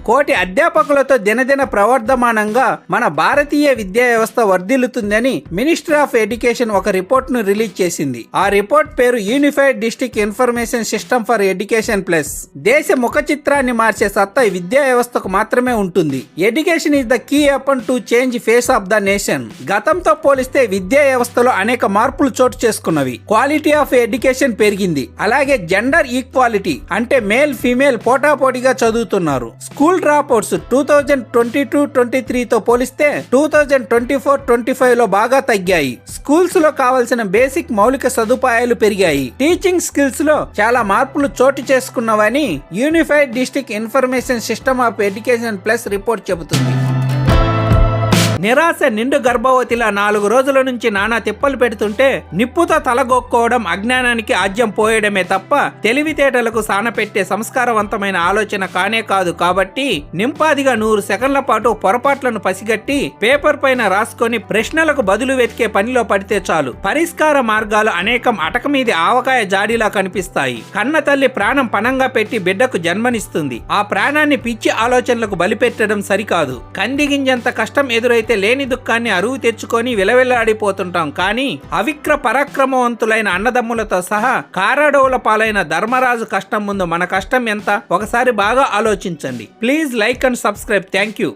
కోటి అధ్యాపకులతో దినదిన ప్రవర్ధమానంగా మన భారతీయ విద్యా వ్యవస్థ వర్ధిల్లుతుందని మినిస్ట్రీ ఆఫ్ ఎడ్యుకేషన్ ఒక రిపోర్ట్ ను రిలీజ్ చేసింది. ఆ రిపోర్ట్ పేరు unified district information system for education plus. దేశ ముఖ చిత్రాన్ని మార్చే సత్తా విద్యా వ్యవస్థకు మాత్రమే ఉంటుంది. Education is the key weapon to change face of the nation. గతంతో పోలిస్తే విద్యా వ్యవస్థలో అనేక మార్పులు చోటు చేసుకున్నవి. క్వాలిటీ ఆఫ్ ఎడ్యుకేషన్ పెరిగింది. అలాగే జెండర్ ఈక్వాలిటీ అంటే మేల్ ఫీమేల్ పోటాపోటీగా చదువుతున్నారు. స్కూల్ డ్రాప్ అవుట్స్ 2022-23 తో పోలిస్తే 2024-25 లో బాగా తగ్గాయి. స్కూల్స్ లో కావాల్సిన బేసిక్ మౌలిక సదుపాయాలు పెరిగాయి. టీచింగ్ స్కిల్స్ లో చాలా మార్పులు చోటు చేసుకున్నవని unified district information system of education plus report చెబుతుంది. నిరాశ నిండు గర్భవతిలా 4 రోజుల నుంచి నానా తిప్పలు పెడుతుంటే నిప్పుతో తలగొక్కోవడం అజ్ఞానానికి ఆజ్యం పోయడమే తప్ప తెలివితేటలకు సానపెట్టే సంస్కారవంతమైన ఆలోచన కానే కాదు. కాబట్టి నింపాదిగా 100 సెకండ్ల పాటు పొరపాట్లను పసిగట్టి పేపర్ పైన రాసుకొని ప్రశ్నలకు బదులు వెతికే పనిలో పడితే చాలు. పరిష్కార మార్గాలు అనేకం అటక మీది ఆవకాయ జాడిలా కనిపిస్తాయి. కన్న తల్లి ప్రాణం పణంగా పెట్టి బిడ్డకు జన్మనిస్తుంది. ఆ ప్రాణాన్ని పిచ్చి ఆలోచనలకు బలిపెట్టడం సరికాదు. కంది గింజంత కష్టం ఎదురైతే లేని దుఃఖాన్ని అరువు తెచ్చుకొని విలవిల్లాడిపోతుంటాం. కానీ అవిక్ర పరాక్రమవంతులైన అన్నదమ్ములతో సహా కారాడవుల పాలైన ధర్మరాజు కష్టం ముందు మన కష్టం ఎంత? ఒకసారి బాగా ఆలోచించండి. Please like and subscribe. Thank you.